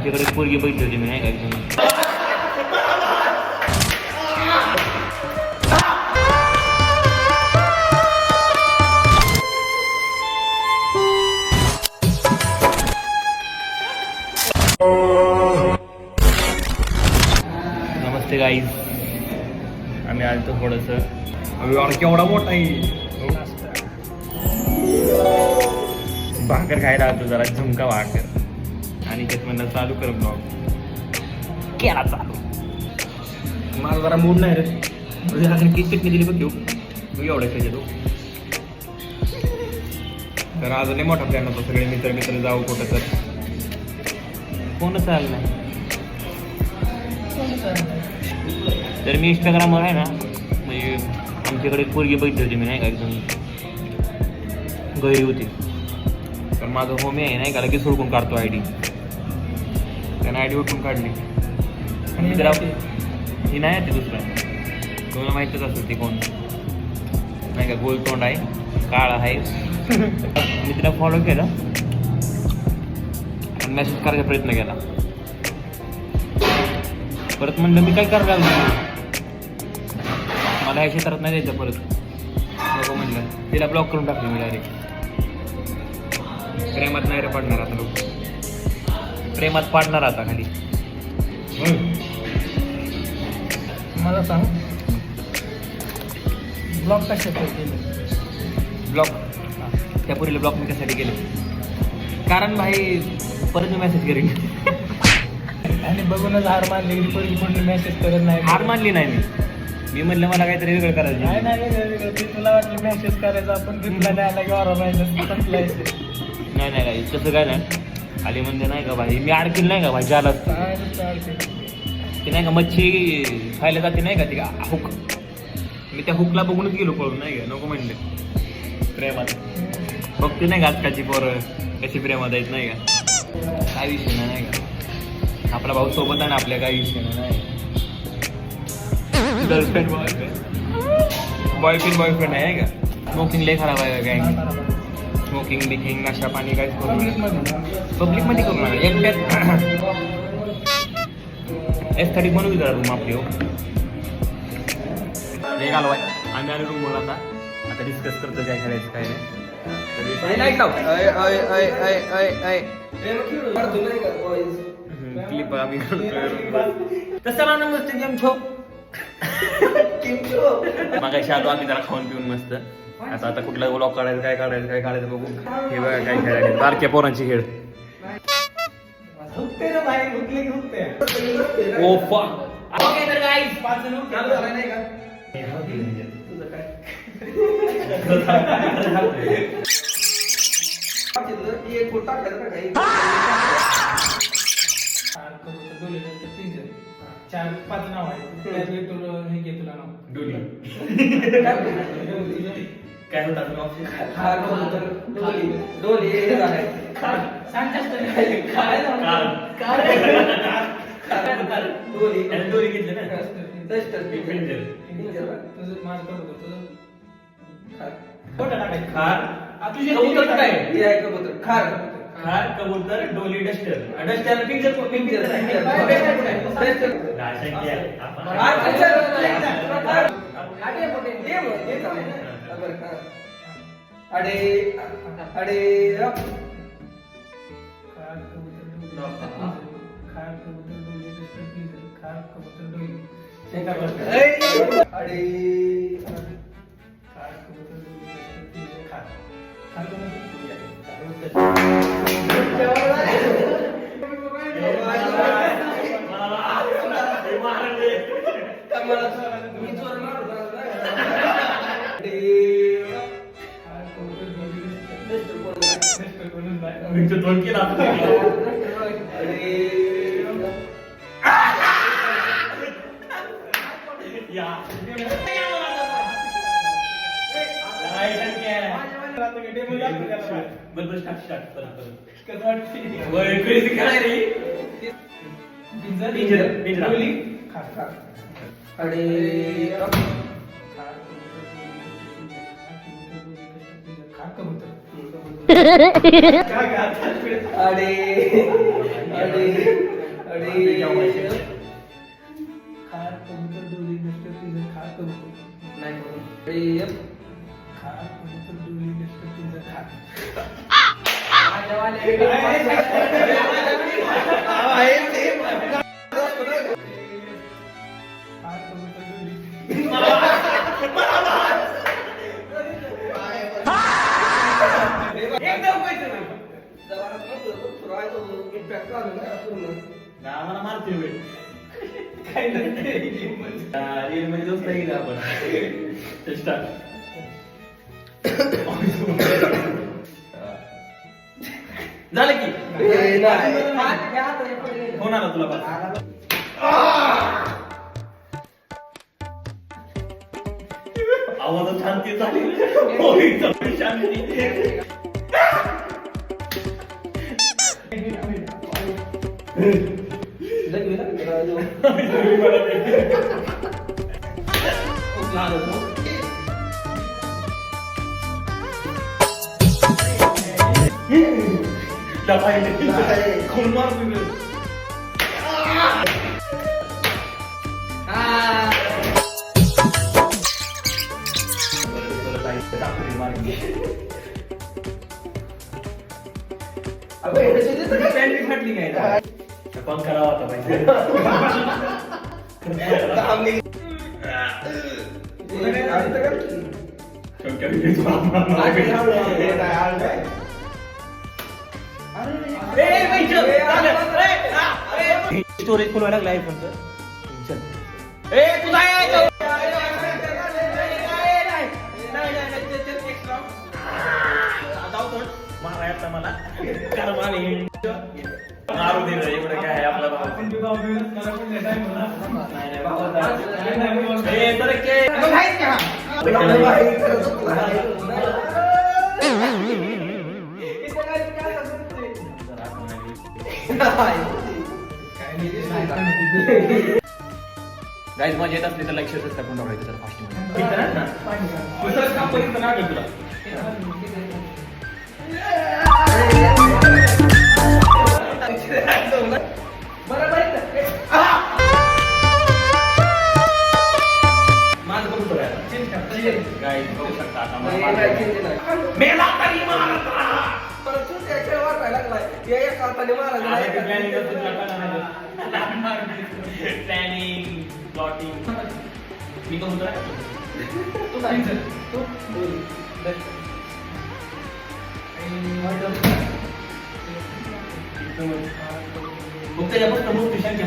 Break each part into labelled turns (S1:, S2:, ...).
S1: आमच्याकडे पोरगी बघितली होती मी नाही का एकदम. नमस्ते गाईज, आम्ही आलो थोडंसं केवढा मोठा आहे भाकर खायला आलो जरा झुमका भाकर आणि त्यात म्हणलं चालू कर ब्लॉग केला चालू. माझा जरा मूड नाही रे किती चटणी दिली बघ घेऊ तू एवढं खायचे तू. तर आज लय मोठा प्लॅन होता सगळे मित्र जाऊ कुठं तर कोणच आलं नाही. तर मी इंस्टाग्रामवर आहे ना म्हणजे आमच्याकडे एक पोरगी बघितली होती मी नाही का एकदम गैरी होती. तर माझं होमी आहे नाही का लगेच सोडून काढतो आय डी. त्यानं आय डी उठून काढली आणि मित्रा ही नाही आहे ती दुसरा तुम्हाला माहीतच असेल ती कोण नाही का. गोल तोंड आहे काळा आहे. मी तिला फॉलो केलं आणि मेसेज करायचा प्रयत्न केला. परत म्हणलं मी काय करायला मला ह्या क्षेत्रात नाही द्यायचं परत नको म्हणलं. तिला ब्लॉक करून टाकलं मी डायरेक्ट. प्रेमात नाही रे पडणार आता लोक प्रेमात पाडणार आता खाली.
S2: मला सांग ब्लॉक कशासाठी केलं?
S1: ब्लॉक त्या पुरीला ब्लॉक मी कशासाठी केलं कारण भाई परत मी मेसेज करेन.
S2: आणि बघूनच हार मानली की पोरगी कोणी मेसेज करत नाही.
S1: हार मानली नाही मी म्हणलं मला काहीतरी वेगळं करायचं.
S2: नाही ते तुला वाटलं मेसेज करायचं आपण रिप्लाय द्यायला की ऑरा माहिती
S1: नाही तसं काय नाही. आली म्हणजे नाही का भाई मी अडकील नाही का भाई ज्याला ती नाही का मच्छी खायला जाते नाही का ती हुक मी त्या हुकला बघूनच गेलो पळून नाही का नको म्हणले. प्रेमात बघते नाही का आजकालची पोरं कशी प्रेमात आहेत नाही का. काय विषय नाही का आपला भाऊ सोबत आहे ना आपल्या काही विषय नाही. गर्लफ्रेंड बॉयफ्रेंड आहे का. स्मोकिंग लय खराब आहे गँग. स्मोकिंग बिकिंग नशा पाणी काहीच करू पब्लिकमध्ये करू नका. एकट्यात एस्थेटिक बनवू जरा रूम आपली. हो नाही घालू आहे आम्ही आलो रूमवर आता डिस्कस करतो काय करायचं काय नाही. क्लिप आम्ही तसं म्हणून मस्त गेम छो मागाशी आलो आम्ही जरा खाऊन पिऊन मस्त. आता कुठला ब्लॉग काढायचं काय काढायचं बघू. हे बघा काय खेळायचं बारक्या पोरांची खेळ. ओपा ओके तर गाईस 5 जण चालू झाला नाही का. एक फोटो टाकला काही
S2: 4-5 नाव आहे त्यातले तुला हे घे तुला नाव
S1: डोली काय होता
S2: डोली सांग
S1: डोली घेतली ना
S2: तुझं माझं कबूतर
S1: खार कबूतर डोली डस्टर पिक्चर
S2: अडे
S3: अरे
S2: खा कबूतर डोली लिफ्ट तुझं खा खा कबूतर डोली
S1: आम्हाला मारते वेळ काय रील मध्ये दोस्त आहे आपण झालं की होणार तुला बस आवाज शांती झाली शांती खून मार फाटली काय पण करावा होता पाहिजे स्टोरेज फुल व्हायला लागला आयफोनचं मारायचा मला मारू दे एवढं काय आपला गाईज मजा येत असली तर लाईक शेअर सबस्क्राईब करून टाकायचं तर माझं कबूतर आहे गाईज बघू शकता आता प्लॅनिंग प्लॉटिंग मी कबूतर मग त्याच्यापासून मोठी संख्या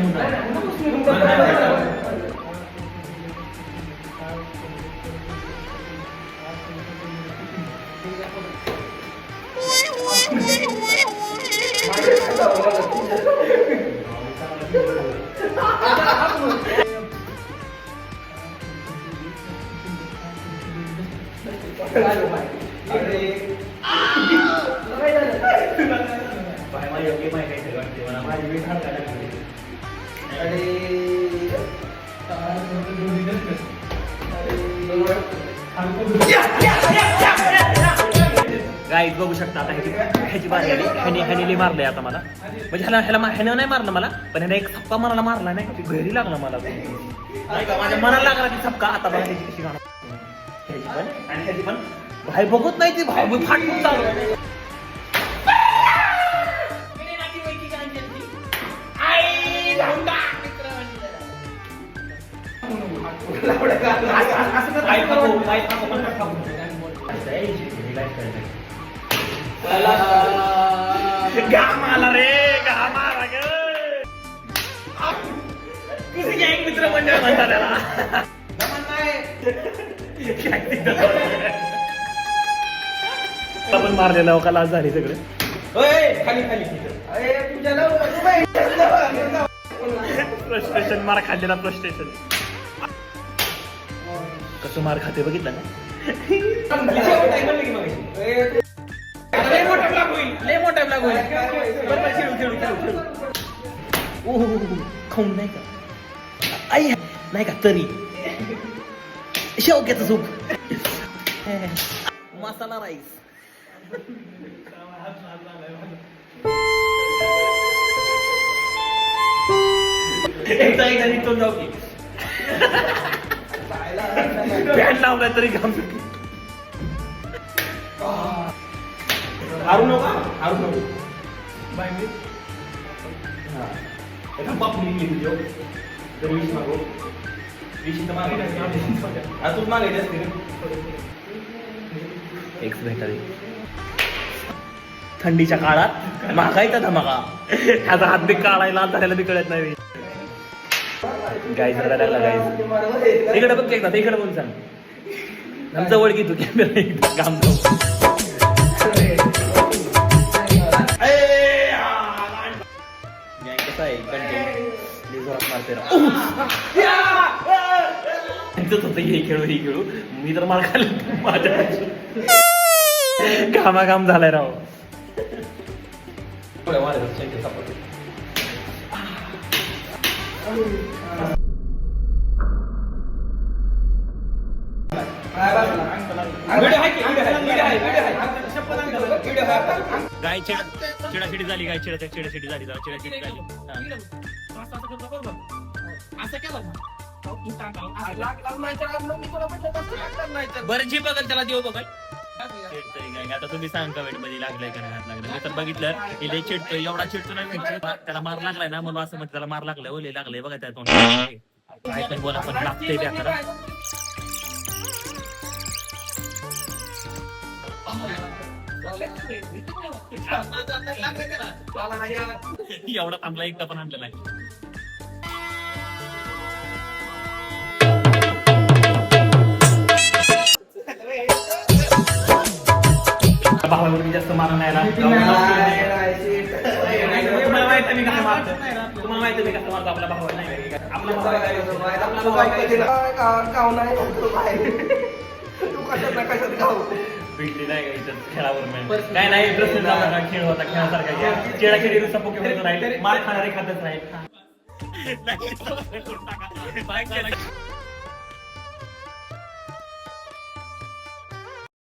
S1: गाईज बघू शकता आता ह्याची बारी आली ह्याने मारलंय आता मला म्हणजे ह्यानं नाही मारलं मला पण ह्याने एक थप्पा मनाला मारला नाही घरी लागला मला नाही का माझ्या मनाला लागला की थपका आता बघा ह्याची कशी गाणं ह्याची पण आणि ह्याची पण भाई बघत नाही ती भाई फाटून चालू घाम आला रे घाम आला ग तुझी गँग मित्र मंडळ म्हणतात त्याला आपण मारलेला का लाज झाली सगळे खाली खाली फ्रस्ट्रेशन मार खाल्लेला फ्रस्ट्रेशन कसं मार खाते बघितलं ना लय मोठा ब्लॉग होईल बरोबर खेळू खाऊन नाही का आई नाही का तरी शेवग्याचं सूप मसाला राईस एकदा निघतो जाऊ की पॅन्ट लावला तरी काम हारू नको
S2: बाय मी
S1: बापली घेऊ तर वीस मागो वीस तर मागायचं तूच मागायचं असते एक्स भेटावी थंडीच्या काळात महागाईचा धमाका ह्याचा हात बी काढायला झालेला बी कळत नाही गाईज रडायला गाईज इकडे बघ एकदा इकडे बोल सांग जवळ घे तू कॅमेरा काम कसं आहे कंटेंट मारते हे खेळू मी तर मार खाल्ला माझ्या कामाकाम झालाय राव गाय चिडाचिडी झाली गाय चिडाचिडी झाली चिडाचिडी झाली बरं जी बघल त्याला देऊ बघल आता तुम्ही सांग कमेंट मध्ये लागलाय का नाही लागलं मी तर बघितलं लय चिडतो एवढा चिडतो नाही त्याला मार लागलाय ना म्हणून असं म्हणजे त्याला मार लागलाय ओले लागलंय बघा त्या तोंड काय पण बोला पण लागतंय त्या एवढा थांबला एकटा पण आणलं नाही भावावरून जास्त मारा नाही तुम्हाला माहिती मी कसं मारतो तुम्हाला माहिती मी कसं मारतो आपला भाऊ नाही भेटली नाही का इथं खेळावर काय नाही प्रश्न खेळ होता खेळासारखा खेळाखेळी राहील मार खाणारे खातच राहील